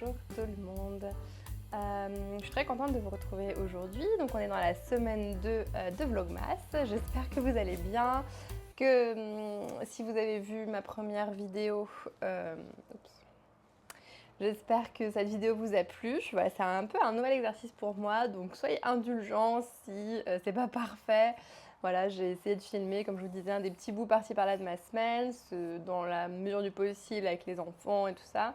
Bonjour tout le monde. Je suis très contente de vous retrouver aujourd'hui. Donc on est dans la semaine 2 de Vlogmas. J'espère que vous allez bien, que si vous avez vu ma première vidéo, j'espère que cette vidéo vous a plu. Voilà, c'est un peu un nouvel exercice pour moi, donc soyez indulgents si c'est pas parfait. Voilà, j'ai essayé de filmer, comme je vous disais, des petits bouts par-ci par-là de ma semaine, dans la mesure du possible avec les enfants et tout ça.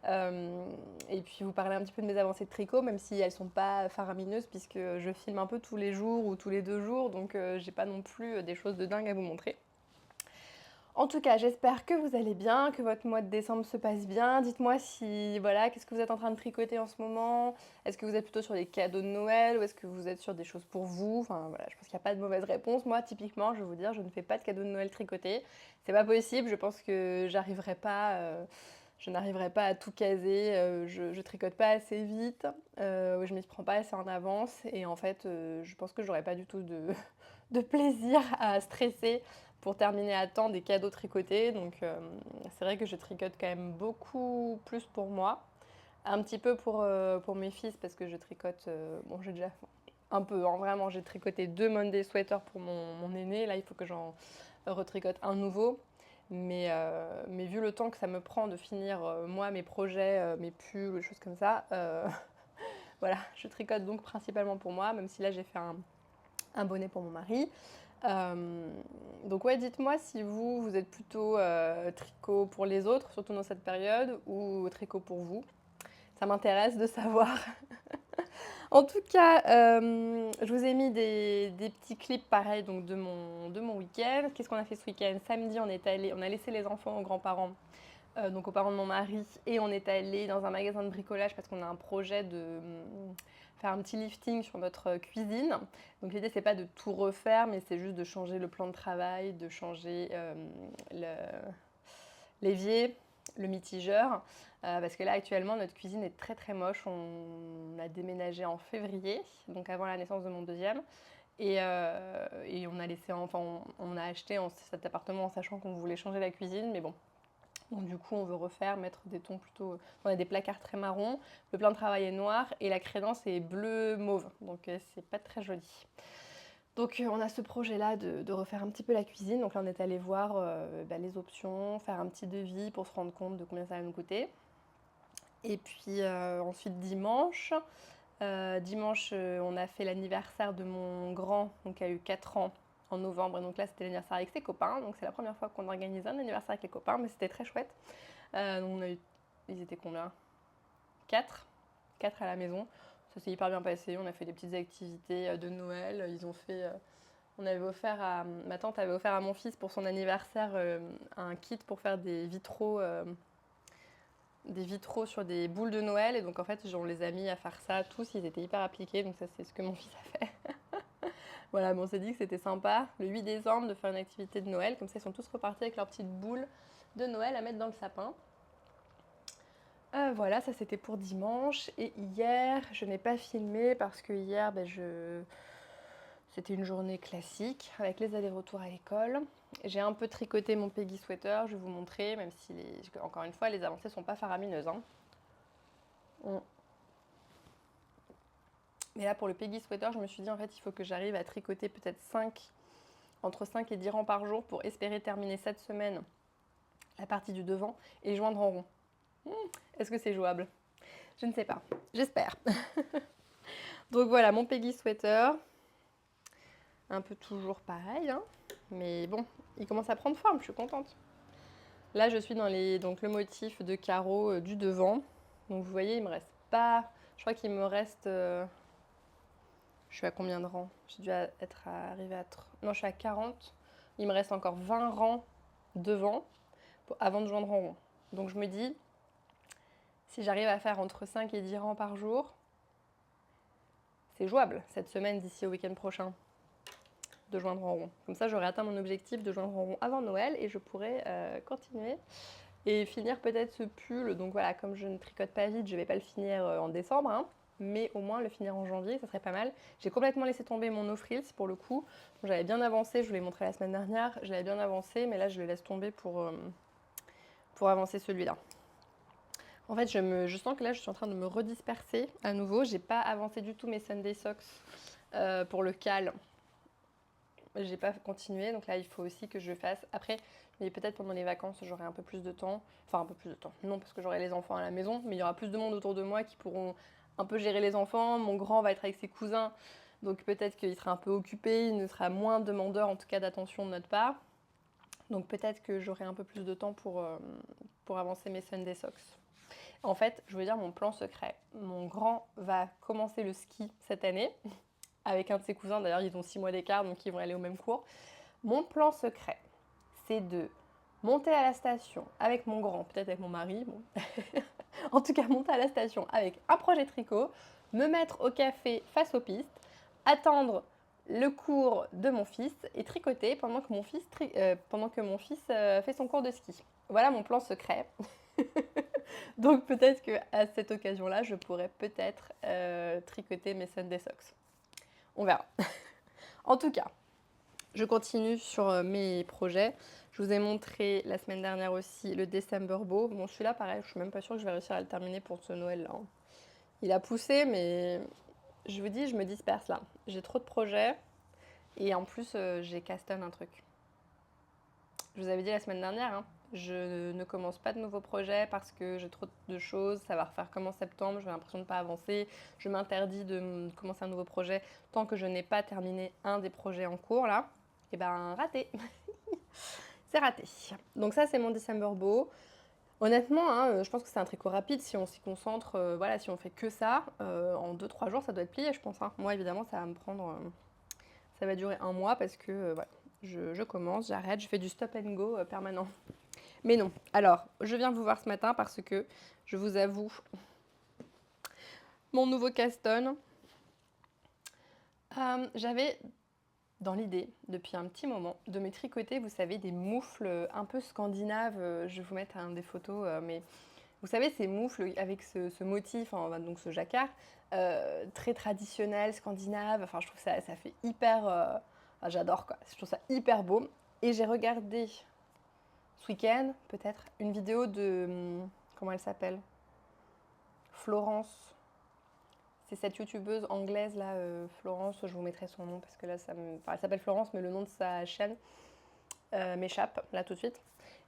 Et puis vous parler un petit peu de mes avancées de tricot, même si elles sont pas faramineuses, puisque je filme un peu tous les jours ou tous les 2 jours, donc j'ai pas non plus des choses de dingue à vous montrer. En tout cas, j'espère que vous allez bien, que votre mois de décembre se passe bien. Dites-moi si, voilà, qu'est-ce que vous êtes en train de tricoter en ce moment? Est-ce que vous êtes plutôt sur des cadeaux de Noël ou est-ce que vous êtes sur des choses pour vous? Enfin, voilà, je pense qu'il n'y a pas de mauvaise réponse. Moi, typiquement, je vais vous dire, je ne fais pas de cadeaux de Noël tricotés. C'est pas possible, je pense que je n'arriverai pas à tout caser. Je tricote pas assez vite, je m'y prends pas assez en avance et en fait, je pense que j'aurais pas du tout de plaisir à stresser pour terminer à temps des cadeaux tricotés. Donc c'est vrai que je tricote quand même beaucoup plus pour moi. Un petit peu pour mes fils parce que je tricote, bon j'ai déjà un peu, hein, vraiment, j'ai tricoté 2 Monday sweaters pour mon aîné. Là il faut que j'en retricote un nouveau. Mais vu le temps que ça me prend de finir moi mes projets, mes pulls, des choses comme ça, voilà, je tricote donc principalement pour moi, même si là j'ai fait un bonnet pour mon mari. Donc ouais, dites-moi si vous êtes plutôt tricot pour les autres, surtout dans cette période, ou tricot pour vous. Ça m'intéresse de savoir. En tout cas, je vous ai mis des petits clips pareils donc de mon week-end. Qu'est-ce qu'on a fait ce week-end? Samedi, on a laissé les enfants aux grands-parents, donc aux parents de mon mari, et on est allé dans un magasin de bricolage parce qu'on a un projet de faire un petit lifting sur notre cuisine. Donc l'idée c'est pas de tout refaire, mais c'est juste de changer le plan de travail, de changer l'évier, le mitigeur, parce que là actuellement notre cuisine est très très moche. On a déménagé en février, donc avant la naissance de mon deuxième. Et on a laissé, enfin on a acheté cet appartement en sachant qu'on voulait changer la cuisine, mais bon. Donc du coup, on veut refaire, mettre des tons plutôt... On a des placards très marrons, le plan de travail est noir et la crédence est bleu mauve, donc c'est pas très joli. Donc on a ce projet-là de refaire un petit peu la cuisine. Donc là, on est allé voir les options, faire un petit devis pour se rendre compte de combien ça va nous coûter. Et puis ensuite dimanche, on a fait l'anniversaire de mon grand, donc qui a eu 4 ans en novembre. Et donc là, c'était l'anniversaire avec ses copains. Donc c'est la première fois qu'on organise un anniversaire avec les copains, mais c'était très chouette. Donc ils étaient combien? 4 à la maison. Ça s'est hyper bien passé. On a fait des petites activités de Noël. Ma tante avait offert à mon fils pour son anniversaire un kit pour faire des vitraux sur des boules de Noël. Et donc en fait, on les a mis à faire ça tous. Ils étaient hyper appliqués. Donc ça, c'est ce que mon fils a fait. Voilà, on s'est dit que c'était sympa le 8 décembre de faire une activité de Noël. Comme ça, ils sont tous repartis avec leurs petites boules de Noël à mettre dans le sapin. Voilà, ça c'était pour dimanche. Et hier, je n'ai pas filmé parce que hier, c'était une journée classique avec les allers-retours à l'école. J'ai un peu tricoté mon Peggy Sweater, je vais vous montrer, même si, encore une fois, les avancées ne sont pas faramineuses. Hein. Mais là, pour le Peggy Sweater, je me suis dit, en fait, il faut que j'arrive à tricoter peut-être entre 5 et 10 rangs par jour pour espérer terminer cette semaine la partie du devant et joindre en rond. Est-ce que c'est jouable? Je ne sais pas. J'espère. Donc voilà, mon Peggy Sweater. Un peu toujours pareil, hein. Mais bon, il commence à prendre forme, je suis contente. Là, je suis dans donc, le motif de carreaux du devant. Donc vous voyez, il me reste pas... Je crois qu'il me reste... Je suis à combien de rangs? J'ai dû arriver à... Non, je suis à 40. Il me reste encore 20 rangs devant avant de joindre en rond. Donc je me dis, si j'arrive à faire entre 5 et 10 rangs par jour, c'est jouable cette semaine d'ici au week-end prochain de joindre en rond. Comme ça, j'aurai atteint mon objectif de joindre en rond avant Noël et je pourrai continuer et finir peut-être ce pull. Donc voilà, comme je ne tricote pas vite, je ne vais pas le finir en décembre, hein, mais au moins le finir en janvier, ça serait pas mal. J'ai complètement laissé tomber mon no frills pour le coup. J'avais bien avancé, je vous l'ai montré la semaine dernière, j'avais bien avancé, mais là je le laisse tomber pour avancer celui-là. En fait, je sens que là, je suis en train de me redisperser à nouveau. J'ai pas avancé du tout mes Sunday Socks pour le cal. J'ai pas continué, donc là, il faut aussi que je fasse. Après, mais peut-être pendant les vacances, j'aurai un peu plus de temps. Enfin, un peu plus de temps. Non, parce que j'aurai les enfants à la maison, mais il y aura plus de monde autour de moi qui pourront un peu gérer les enfants. Mon grand va être avec ses cousins, donc peut-être qu'il sera un peu occupé, il ne sera moins demandeur, en tout cas, d'attention de notre part. Donc peut-être que j'aurai un peu plus de temps pour avancer mes Sunday Socks. En fait, je veux dire mon plan secret. Mon grand va commencer le ski cette année, avec un de ses cousins. D'ailleurs, ils ont 6 mois d'écart, donc ils vont aller au même cours. Mon plan secret, c'est de monter à la station avec mon grand, peut-être avec mon mari, bon. En tout cas, monter à la station avec un projet tricot, me mettre au café face aux pistes, attendre le cours de mon fils et tricoter pendant que mon fils fait son cours de ski. Voilà mon plan secret. Donc peut-être qu'à cette occasion-là, je pourrais peut-être tricoter mes Sunday Socks. On verra. En tout cas, je continue sur mes projets. Je vous ai montré la semaine dernière aussi le December Bow. Bon, celui-là, pareil, je suis même pas sûre que je vais réussir à le terminer pour ce Noël-là. Il a poussé, mais je vous dis, je me disperse là. J'ai trop de projets et en plus, j'ai castonne un truc. Je vous avais dit la semaine dernière, hein, je ne commence pas de nouveaux projets parce que j'ai trop de choses. Ça va refaire comme en septembre, j'ai l'impression de ne pas avancer. Je m'interdis de commencer un nouveau projet tant que je n'ai pas terminé un des projets en cours là. Et ben raté. C'est raté. Donc ça, c'est mon December Bow. Honnêtement, hein, je pense que c'est un tricot rapide si on s'y concentre. Voilà, si on fait que ça, en 2-3 jours, ça doit être plié, je pense. Hein. Moi, évidemment, ça va me prendre... ça va durer un mois parce que voilà, je commence, j'arrête, je fais du stop and go permanent. Mais non. Alors, je viens vous voir ce matin parce que, je vous avoue, mon nouveau caston, j'avais dans l'idée, depuis un petit moment, de me tricoter, vous savez, des moufles un peu scandinaves. Je vais vous mettre des photos, mais vous savez, ces moufles avec ce motif, enfin, donc ce jacquard, très traditionnel, scandinave. Enfin, je trouve ça fait hyper... enfin, j'adore, quoi. Je trouve ça hyper beau. Et j'ai regardé ce week-end, peut-être, une vidéo de... comment elle s'appelle? Florence. C'est cette youtubeuse anglaise là, Florence, je vous mettrai son nom parce que là, enfin, elle s'appelle Florence, mais le nom de sa chaîne m'échappe là tout de suite.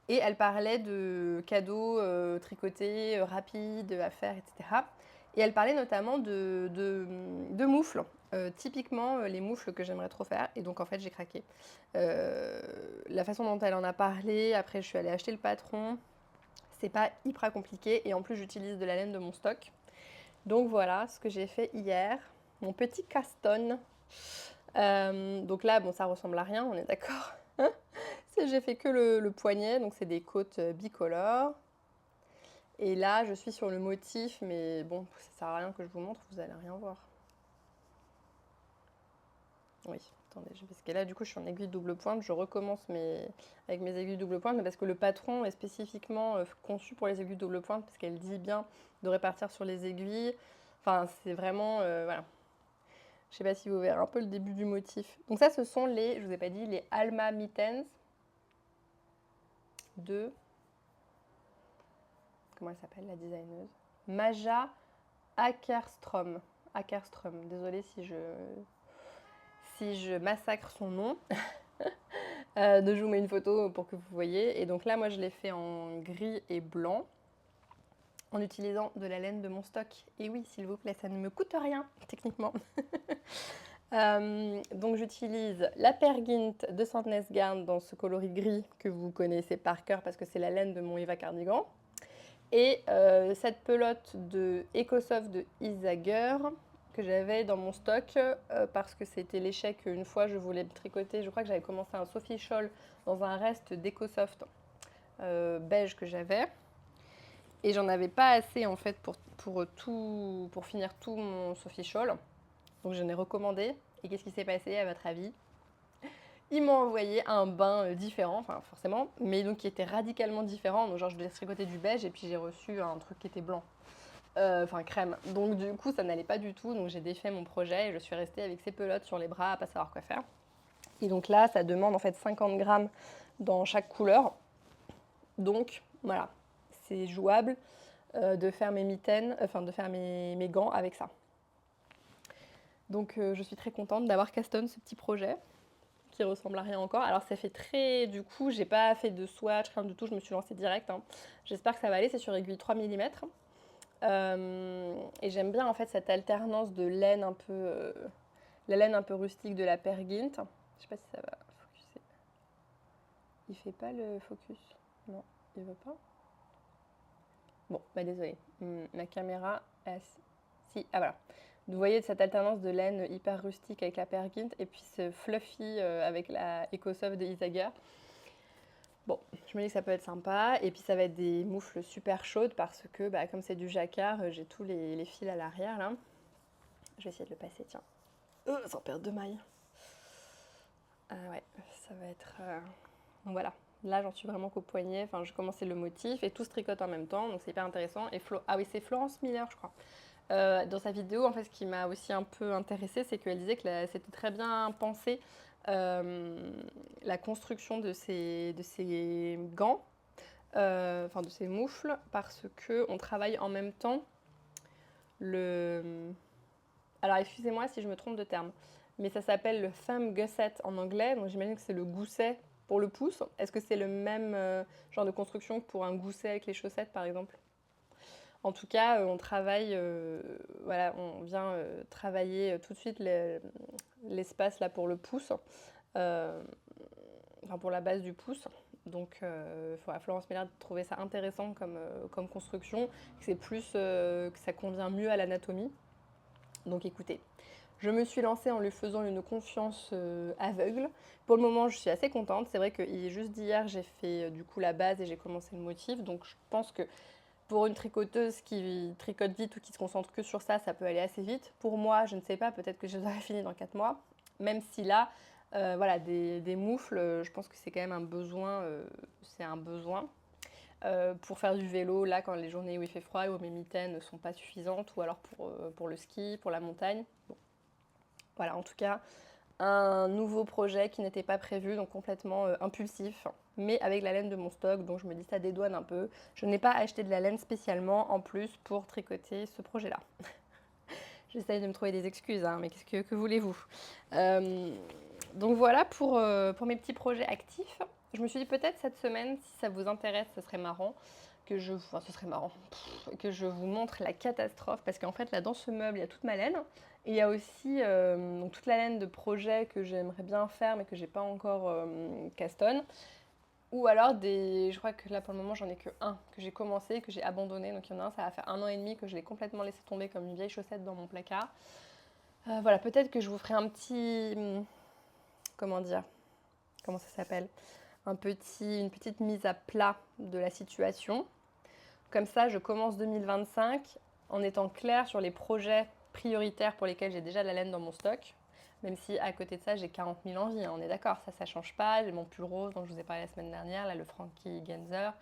Et elle parlait de cadeaux tricotés, rapides à faire, etc. Et elle parlait notamment de moufles. Typiquement les moufles que j'aimerais trop faire. Et donc en fait j'ai craqué. La façon dont elle en a parlé, après je suis allée acheter le patron. C'est pas hyper compliqué et en plus j'utilise de la laine de mon stock. Donc voilà ce que j'ai fait hier, mon petit caston. Donc là, bon, ça ressemble à rien, on est d'accord. J'ai fait que le poignet, donc c'est des côtes bicolores. Et là, je suis sur le motif, mais bon, ça sert à rien que je vous montre, vous allez rien voir. Oui, attendez, parce que là, du coup, je suis en aiguille double pointe, je recommence avec mes aiguilles double pointe, mais parce que le patron est spécifiquement conçu pour les aiguilles double pointe, parce qu'elle dit bien de répartir sur les aiguilles. Enfin, c'est vraiment, voilà. Je sais pas si vous verrez un peu le début du motif. Donc ça, ce sont je vous ai pas dit, les Alma Mittens de... Comment elle s'appelle, la designeuse? Maja Ackerström. Désolée si je massacre son nom. Je vous mets une photo pour que vous voyez. Et donc là, moi, je l'ai fait en gris et blanc en utilisant de la laine de mon stock. Et oui, s'il vous plaît, ça ne me coûte rien, techniquement. Donc j'utilise la Pergint de Sandnes Garn dans ce coloris gris que vous connaissez par cœur parce que c'est la laine de mon Eva Cardigan. Et cette pelote de EcoSoft de Isager que j'avais dans mon stock parce que c'était l'échec une fois je voulais tricoter. Je crois que j'avais commencé un Sophie Shawl dans un reste d'EcoSoft beige que j'avais. Et j'en avais pas assez en fait pour finir tout mon Sophie Shawl. Donc j'en ai recommandé. Et qu'est-ce qui s'est passé à votre avis? Ils m'ont envoyé un bain différent, enfin forcément, mais donc qui était radicalement différent. Donc genre je devais tricoter du beige et puis j'ai reçu un truc qui était blanc. Enfin crème. Donc du coup ça n'allait pas du tout. Donc j'ai défait mon projet et je suis restée avec ces pelotes sur les bras à pas savoir quoi faire. Et donc là ça demande en fait 50 grammes dans chaque couleur. Donc voilà, c'est jouable. de faire mes mitaines, enfin de faire mes gants avec ça. Donc je suis très contente d'avoir Caston ce petit projet qui ressemble à rien encore. Alors ça fait très, du coup, j'ai pas fait de swatch, rien du tout, je me suis lancée direct, hein. J'espère que ça va aller, c'est sur aiguille 3 mm. Et j'aime bien en fait cette alternance de laine un peu, la laine un peu rustique de la Pergint. Je sais pas si ça va focuser. Il fait pas le focus. Non, il veut pas. Bon, bah désolé, ma caméra, si, ah voilà. Vous voyez cette alternance de laine hyper rustique avec la Pergint et puis ce fluffy avec la EcoSoft de Isager. Bon, je me dis que ça peut être sympa. Et puis ça va être des moufles super chaudes parce que bah, comme c'est du jacquard, j'ai tous les fils à l'arrière là. Je vais essayer de le passer, tiens. Sans perdre de maille. Ouais, ça va être... Donc voilà, là j'en suis vraiment qu'au poignet. Enfin, j'ai commencé le motif et tout se tricote en même temps, donc c'est hyper intéressant. Et ah oui, c'est Florence Miller, je crois. Dans sa vidéo, en fait, ce qui m'a aussi un peu intéressée, c'est qu'elle disait que c'était très bien pensé la construction de ces gants, enfin de ces moufles, parce qu'on travaille en même temps le... Alors excusez-moi si je me trompe de terme, mais ça s'appelle le thumb gusset en anglais, donc j'imagine que c'est le gousset pour le pouce. Est-ce que c'est le même genre de construction que pour un gousset avec les chaussettes par exemple? En tout cas, on travaille, voilà, on vient travailler tout de suite l'espace là pour le pouce, enfin pour la base du pouce. Donc, Florence Miller trouvait ça intéressant comme construction, que c'est plus, que ça convient mieux à l'anatomie. Donc, écoutez, je me suis lancée en lui faisant une confiance aveugle. Pour le moment, je suis assez contente. C'est vrai que juste d'hier, j'ai fait du coup la base et j'ai commencé le motif. Donc, je pense que pour une tricoteuse qui tricote vite ou qui se concentre que sur ça, ça peut aller assez vite. Pour moi, je ne sais pas, peut-être que je l'aurai fini dans 4 mois. Même si là, voilà, des moufles, je pense que c'est quand même un besoin. C'est un besoin. Pour faire du vélo, là, quand les journées où il fait froid et où mes mitaines ne sont pas suffisantes, ou alors pour le ski, pour la montagne. Bon. Voilà, en tout cas, un nouveau projet qui n'était pas prévu, donc complètement impulsif, mais avec la laine de mon stock, donc je me dis ça dédouane un peu. Je n'ai pas acheté de la laine spécialement en plus pour tricoter ce projet-là. J'essaye de me trouver des excuses, hein, mais qu'est-ce que voulez-vous? Donc voilà pour mes petits projets actifs. Je me suis dit peut-être cette semaine, si ça vous intéresse, ce serait marrant enfin, ce serait marrant, que je vous montre la catastrophe, parce qu'en fait là dans ce meuble il y a toute ma laine, et il y a aussi donc, toute la laine de projets que j'aimerais bien faire mais que j'ai pas encore castonne, ou alors je crois que là pour le moment j'en ai que un que j'ai commencé, que j'ai abandonné, donc il y en a un, ça va faire 1 an et demi que je l'ai complètement laissé tomber comme une vieille chaussette dans mon placard. Voilà, peut-être que je vous ferai un petit, comment dire, comment ça s'appelle, une petite mise à plat de la situation. Comme ça, je commence 2025 en étant claire sur les projets prioritaires pour lesquels j'ai déjà de la laine dans mon stock. Même si à côté de ça, j'ai 40 000 envies, hein, on est d'accord, ça ne change pas. J'ai mon pull rose dont je vous ai parlé la semaine dernière, là, le Frankie Genzer.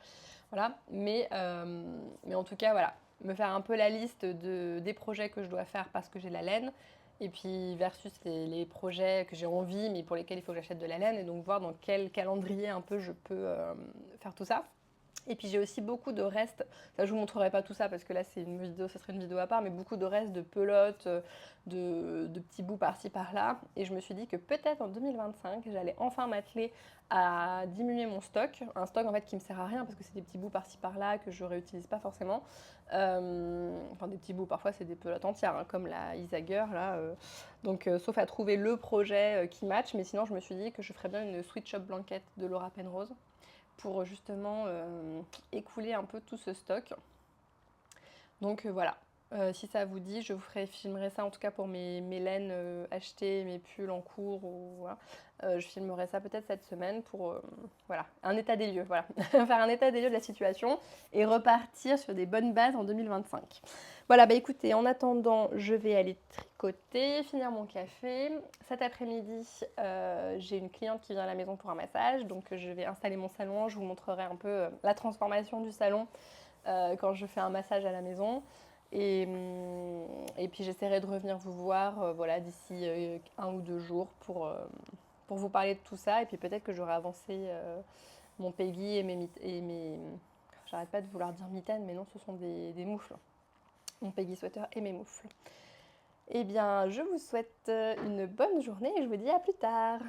Voilà. Mais en tout cas, voilà, me faire un peu la liste des projets que je dois faire parce que j'ai la laine. Et puis versus les projets que j'ai envie, mais pour lesquels il faut que j'achète de la laine. Et donc voir dans quel calendrier un peu je peux faire tout ça. Et puis j'ai aussi beaucoup de restes, ça je vous montrerai pas tout ça parce que là c'est une vidéo, ça serait une vidéo à part, mais beaucoup de restes de pelotes, de petits bouts par-ci par-là. Et je me suis dit que peut-être en 2025, j'allais enfin m'atteler à diminuer mon stock. Un stock en fait qui me sert à rien parce que c'est des petits bouts par-ci par-là que je réutilise pas forcément. Enfin des petits bouts, parfois c'est des pelotes entières, hein, comme la Isager là. Donc sauf à trouver le projet qui match, mais sinon je me suis dit que je ferais bien une Sweet Shop Blanket de Laura Penrose pour justement écouler un peu tout ce stock. Donc voilà, si ça vous dit, je vous filmerai ça en tout cas pour mes laines achetées, mes pulls en cours. Voilà. Je filmerai ça peut-être cette semaine pour voilà, un état des lieux. Voilà. Faire un état des lieux de la situation et repartir sur des bonnes bases en 2025. Voilà, bah écoutez, en attendant, je vais aller tricoter, finir mon café. Cet après-midi, j'ai une cliente qui vient à la maison pour un massage, donc je vais installer mon salon. Je vous montrerai un peu la transformation du salon quand je fais un massage à la maison. Et puis j'essaierai de revenir vous voir voilà, d'ici 1 ou 2 jours pour vous parler de tout ça. Et puis peut-être que j'aurai avancé mon Peggy et mes J'arrête pas de vouloir dire mitaines, mais non, ce sont des moufles. Mon Peggy Sweater et mes moufles. Eh bien, je vous souhaite une bonne journée et je vous dis à plus tard.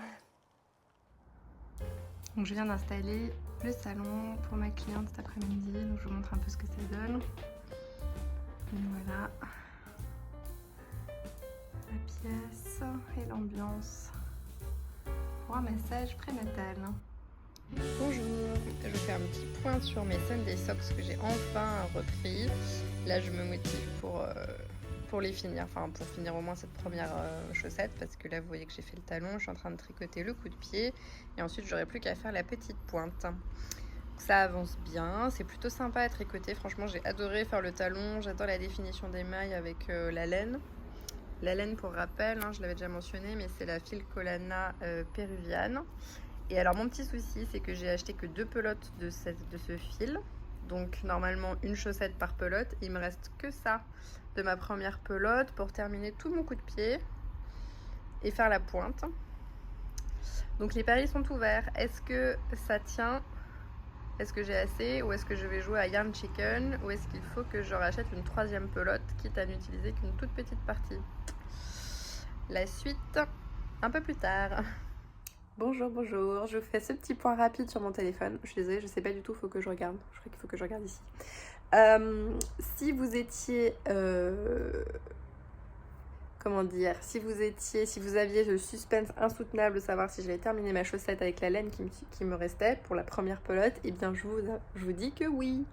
Donc je viens d'installer le salon pour ma cliente cet après-midi, donc je vous montre un peu ce que ça donne. Et voilà la pièce et l'ambiance pour un massage prénatal. Bonjour, je fais un petit point sur mes Sunday Socks que j'ai enfin repris. Là je me motive pour les finir, enfin pour finir au moins cette première chaussette, parce que là vous voyez que j'ai fait le talon, je suis en train de tricoter le coup de pied et ensuite j'aurai plus qu'à faire la petite pointe. Ça avance bien, c'est plutôt sympa à tricoter, franchement j'ai adoré faire le talon, j'adore la définition des mailles avec la laine. La laine, pour rappel, je l'avais déjà mentionné, mais c'est la Filcolana péruviane. Et alors mon petit souci, c'est que j'ai acheté que 2 pelotes de ce fil, donc normalement une chaussette par pelote. Il me reste que ça de ma première pelote pour terminer tout mon coup de pied et faire la pointe. Donc les paris sont ouverts. Est-ce que ça tient? Est-ce que j'ai assez, ou est-ce que je vais jouer à Yarn Chicken, ou est-ce qu'il faut que je rachète une 3e pelote, quitte à n'utiliser qu'une toute petite partie? La suite un peu plus tard. Bonjour, je vous fais ce petit point rapide sur mon téléphone. Je suis désolée, je sais pas du tout, faut que je regarde. Je crois qu'il faut que je regarde ici. Si vous étiez... comment dire, si vous aviez le suspense insoutenable de savoir si j'allais terminer ma chaussette avec la laine qui me restait pour la première pelote, eh bien je vous dis que oui.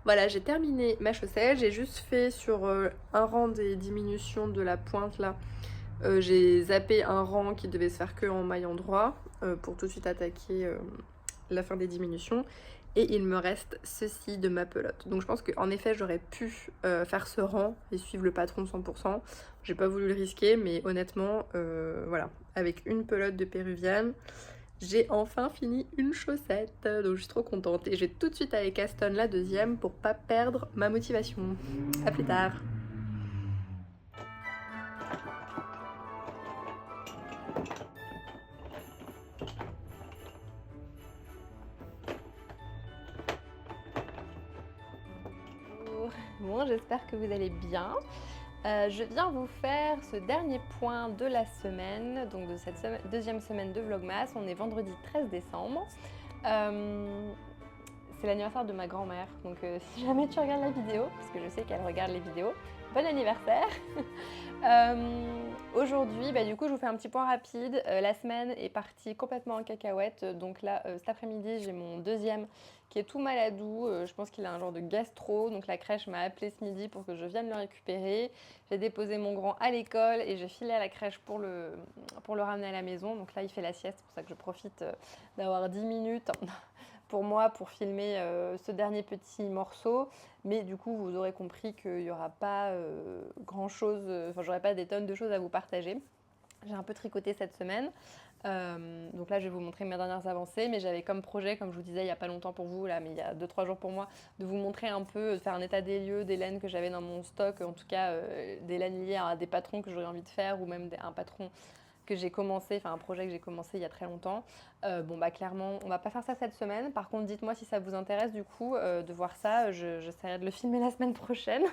Voilà, j'ai terminé ma chaussette, j'ai juste fait sur un rang des diminutions de la pointe là, j'ai zappé un rang qui devait se faire que en maille endroit pour tout de suite attaquer la fin des diminutions. Et il me reste ceci de ma pelote. Donc je pense qu'en effet j'aurais pu faire ce rang et suivre le patron 100%. J'ai pas voulu le risquer, mais honnêtement, voilà, avec une pelote de péruviane, j'ai enfin fini une chaussette. Donc je suis trop contente. Et je vais tout de suite aller Caston la deuxième pour pas perdre ma motivation. A plus tard. Bon, j'espère que vous allez bien. Je viens vous faire ce dernier point de la semaine, donc de cette deuxième semaine de Vlogmas. On est vendredi 13 décembre. C'est l'anniversaire de ma grand-mère, donc si jamais tu regardes la vidéo, parce que je sais qu'elle regarde les vidéos, bon anniversaire. Aujourd'hui, du coup, je vous fais un petit point rapide. La semaine est partie complètement en cacahuète. Donc là, cet après-midi, j'ai mon deuxième qui est tout maladou. Je pense qu'il a un genre de gastro. Donc la crèche m'a appelé ce midi pour que je vienne le récupérer. J'ai déposé mon grand à l'école et j'ai filé à la crèche pour le ramener à la maison. Donc là, il fait la sieste. C'est pour ça que je profite d'avoir 10 minutes pour moi pour filmer ce dernier petit morceau. Mais du coup, vous aurez compris qu'il n'y aura pas grand-chose, j'aurai pas des tonnes de choses à vous partager. J'ai un peu tricoté cette semaine. Donc là, je vais vous montrer mes dernières avancées, mais j'avais comme projet, comme je vous disais il n'y a pas longtemps pour vous, là, mais il y a 2-3 jours pour moi, de vous montrer un peu, de faire un état des lieux des laines que j'avais dans mon stock, en tout cas des laines liées à des patrons que j'aurais envie de faire, ou même un patron que j'ai commencé, enfin un projet que j'ai commencé il y a très longtemps. Clairement, on va pas faire ça cette semaine. Par contre, dites-moi si ça vous intéresse du coup de voir ça. J'essaierai de le filmer la semaine prochaine.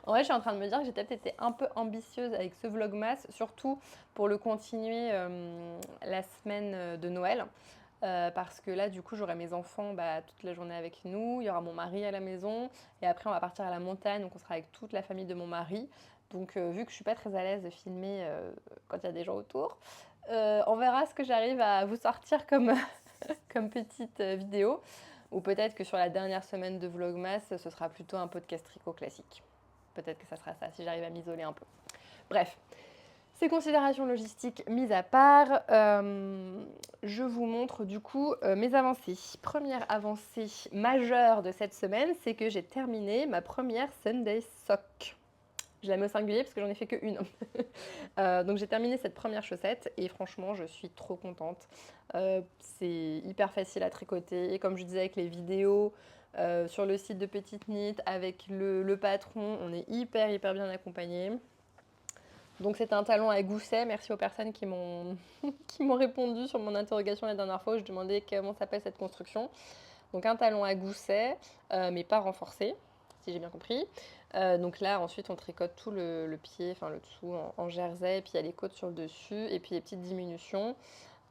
En vrai, je suis en train de me dire que j'ai peut-être été un peu ambitieuse avec ce Vlogmas, surtout pour le continuer la semaine de Noël. Parce que là, du coup, j'aurai mes enfants toute la journée avec nous. Il y aura mon mari à la maison. Et après, on va partir à la montagne. Donc, on sera avec toute la famille de mon mari. Donc, vu que je suis pas très à l'aise de filmer quand il y a des gens autour, on verra ce que j'arrive à vous sortir comme, comme petite vidéo. Ou peut-être que sur la dernière semaine de Vlogmas, ce sera plutôt un podcast tricot classique. Peut-être que ça sera ça, si j'arrive à m'isoler un peu. Bref, ces considérations logistiques mises à part, je vous montre du coup mes avancées. Première avancée majeure de cette semaine, c'est que j'ai terminé ma première Sunday Sock. Je la mets au singulier parce que j'en ai fait qu'une. Donc j'ai terminé cette première chaussette et franchement je suis trop contente. C'est hyper facile à tricoter et comme je disais avec les vidéos sur le site de Petite Knit avec le patron, on est hyper bien accompagné. Donc c'est un talon à gousset. Merci aux personnes qui m'ont répondu sur mon interrogation la dernière fois où je demandais comment s'appelle cette construction. Donc un talon à gousset, mais pas renforcé, si j'ai bien compris. Donc là, ensuite, on tricote tout le pied, enfin le dessous en jersey, et puis il y a les côtes sur le dessus, et puis les petites diminutions.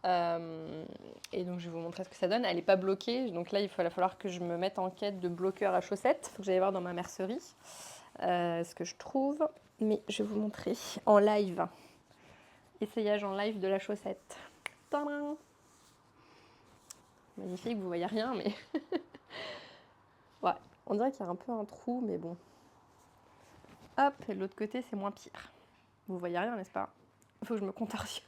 Et donc je vais vous montrer ce que ça donne. Elle n'est pas bloquée, donc là il va falloir que je me mette en quête de bloqueur à chaussettes. Il faut que j'aille voir dans ma mercerie ce que je trouve. Mais je vais vous montrer en live. Essayage en live de la chaussette. Tadam! Magnifique, vous voyez rien, mais ouais, on dirait qu'il y a un peu un trou, mais bon. Hop, et de l'autre côté c'est moins pire. Vous voyez rien, n'est-ce pas? Il faut que je me contorsionne.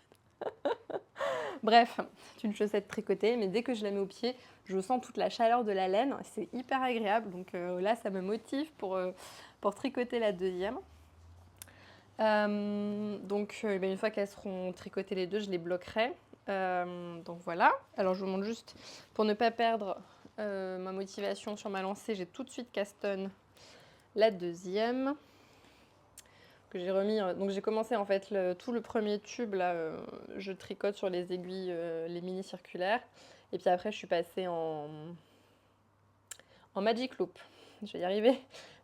Bref, c'est une chaussette tricotée, mais dès que je la mets au pied, je sens toute la chaleur de la laine. C'est hyper agréable, donc là, ça me motive pour tricoter la deuxième. Donc, une fois qu'elles seront tricotées les deux, je les bloquerai. Donc voilà. Alors, je vous montre juste, pour ne pas perdre ma motivation sur ma lancée, j'ai tout de suite castonne la deuxième. Que j'ai remis. Donc j'ai commencé en fait tout le premier tube là, je tricote sur les aiguilles, les mini circulaires. Et puis après je suis passée en Magic Loop. Je vais y arriver.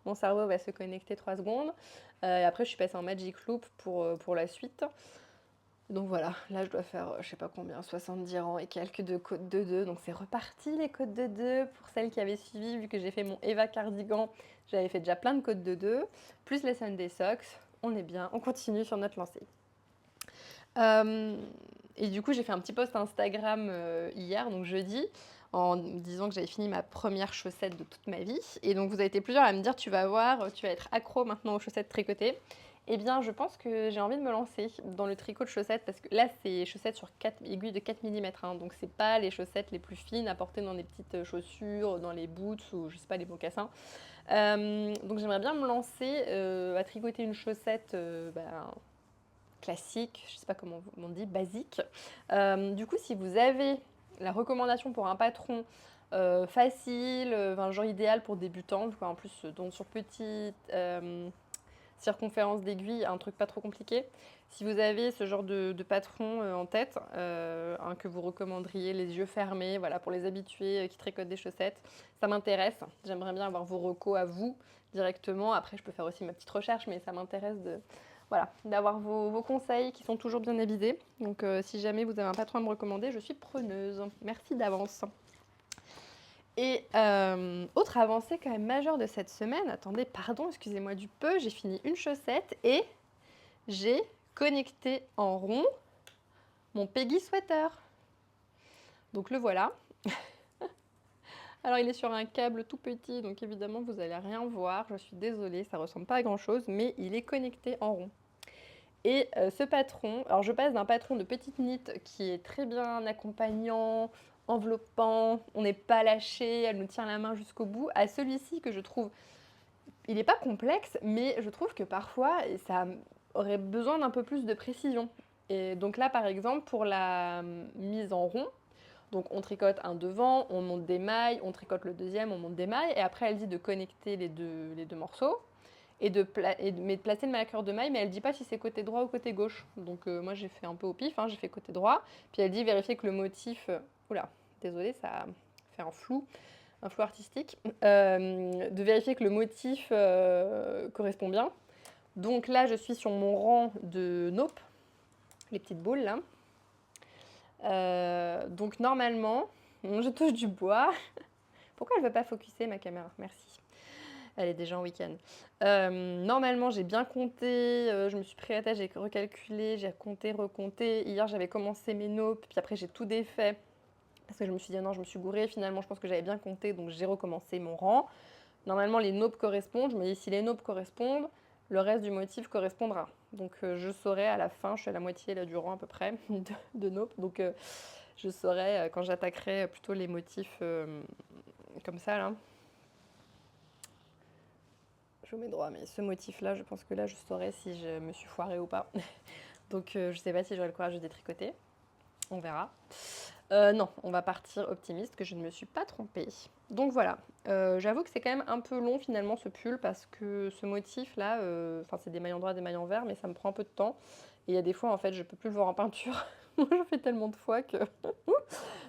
Mon cerveau va se connecter 3 secondes. Et après je suis passée en Magic Loop pour la suite. Donc voilà, là je dois faire je sais pas combien, 70 rangs et quelques de côtes de 2. Donc c'est reparti les côtes de 2. Pour celles qui avaient suivi, vu que j'ai fait mon Eva Cardigan, j'avais fait déjà plein de côtes de 2. Plus les Sunday Socks. On est bien, on continue sur notre lancée. Et du coup, j'ai fait un petit post Instagram hier, donc jeudi, en disant que j'avais fini ma première chaussette de toute ma vie. Et donc, vous avez été plusieurs à me dire, tu vas voir, tu vas être accro maintenant aux chaussettes tricotées. Eh bien, je pense que j'ai envie de me lancer dans le tricot de chaussettes, parce que là, c'est chaussettes sur aiguilles de 4 mm, hein, donc c'est pas les chaussettes les plus fines à porter dans des petites chaussures, dans les boots ou je sais pas, les mocassins. Donc j'aimerais bien me lancer à tricoter une chaussette classique, je sais pas comment on dit, basique. Du coup, si vous avez la recommandation pour un patron facile, genre idéal pour débutants, quoi, en plus donc sur petite circonférence d'aiguille, un truc pas trop compliqué. Si vous avez ce genre de patron en tête, que vous recommanderiez les yeux fermés, voilà, pour les habitués qui tricotent des chaussettes, ça m'intéresse. J'aimerais bien avoir vos recos à vous directement. Après, je peux faire aussi ma petite recherche, mais ça m'intéresse d'avoir vos conseils qui sont toujours bien avisés. Donc, si jamais vous avez un patron à me recommander, je suis preneuse. Merci d'avance. Et autre avancée quand même majeure de cette semaine, attendez, pardon, excusez-moi du peu, j'ai fini une chaussette et j'ai connecté en rond mon Peggy Sweater. Donc le voilà. Alors il est sur un câble tout petit, donc évidemment vous n'allez rien voir, je suis désolée, ça ressemble pas à grand chose, mais il est connecté en rond. Et ce patron, alors je passe d'un patron de petite knit qui est très bien accompagnant, enveloppant, on n'est pas lâché, elle nous tient la main jusqu'au bout, à celui-ci que je trouve, il n'est pas complexe, mais je trouve que parfois ça aurait besoin d'un peu plus de précision. Et donc là par exemple pour la mise en rond, donc on tricote un devant, on monte des mailles, on tricote le deuxième, on monte des mailles, et après elle dit de connecter les deux morceaux et de placer le marqueur de maille, mais elle dit pas si c'est côté droit ou côté gauche. Donc moi j'ai fait un peu au pif, hein, j'ai fait côté droit, puis elle dit vérifier que le motif, oula, désolée, ça fait un flou artistique, de vérifier que le motif correspond bien. Donc là je suis sur mon rang de Nope, les petites boules là. Donc normalement, je touche du bois. Pourquoi elle ne veut pas focuser ma caméra? Merci. Elle est déjà en week-end. Normalement, j'ai bien compté. Je me suis pris à la tête, j'ai recalculé, j'ai compté, recompté. Hier, j'avais commencé mes Nope, puis après, j'ai tout défait. Parce que je me suis dit, non, je me suis gourée. Finalement, je pense que j'avais bien compté, donc j'ai recommencé mon rang. Normalement, les Nope correspondent. Je me dis, si les Nope correspondent, le reste du motif correspondra. Donc je saurai à la fin, je suis à la moitié là, du rang à peu près de Nope. Donc je saurai quand j'attaquerai plutôt les motifs comme ça là. Je vous mets droit, mais ce motif là, je pense que là je saurai si je me suis foirée ou pas. Donc je sais pas si j'aurai le courage de détricoter. On verra. Non, on va partir optimiste que je ne me suis pas trompée. Donc voilà, j'avoue que c'est quand même un peu long finalement ce pull parce que ce motif là, c'est des mailles en droit, des mailles en vert, mais ça me prend un peu de temps. Et il y a des fois en fait je peux plus le voir en peinture. Moi j'en fais tellement de fois que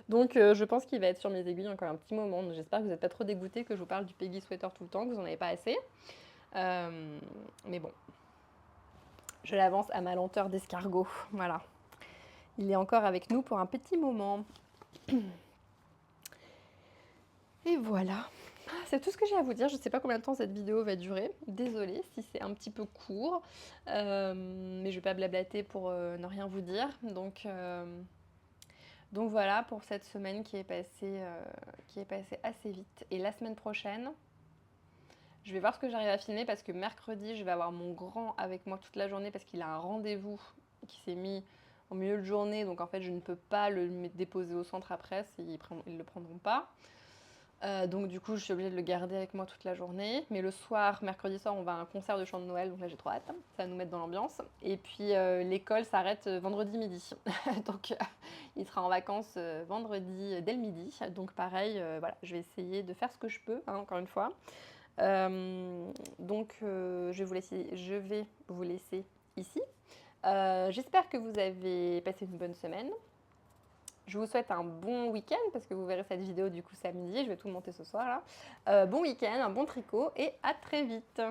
Donc je pense qu'il va être sur mes aiguilles encore un petit moment. Donc j'espère que vous n'êtes pas trop dégoûtés que je vous parle du Peggy Sweater tout le temps, que vous n'en avez pas assez. Mais bon, je l'avance à ma lenteur d'escargot. Voilà. Il est encore avec nous pour un petit moment. Et voilà. C'est tout ce que j'ai à vous dire. Je ne sais pas combien de temps cette vidéo va durer. Désolée si c'est un petit peu court. Mais je ne vais pas blablater pour ne rien vous dire. Donc voilà pour cette semaine qui est passée assez vite. Et la semaine prochaine, je vais voir ce que j'arrive à filmer parce que mercredi, je vais avoir mon grand avec moi toute la journée parce qu'il a un rendez-vous qui s'est mis au milieu de journée. Donc en fait, je ne peux pas le déposer au centre après, ils ne le prendront pas. Donc du coup, je suis obligée de le garder avec moi toute la journée. Mais le soir, mercredi soir, on va à un concert de chant de Noël, donc là j'ai trop hâte. Ça va nous mettre dans l'ambiance. Et puis l'école s'arrête vendredi midi. Donc il sera en vacances vendredi dès le midi. Donc pareil, voilà, je vais essayer de faire ce que je peux, hein, encore une fois. Donc je vais vous laisser ici. J'espère que vous avez passé une bonne semaine. Je vous souhaite un bon week-end parce que vous verrez cette vidéo du coup samedi. Je vais tout monter ce soir là. Bon week-end, un bon tricot et à très vite.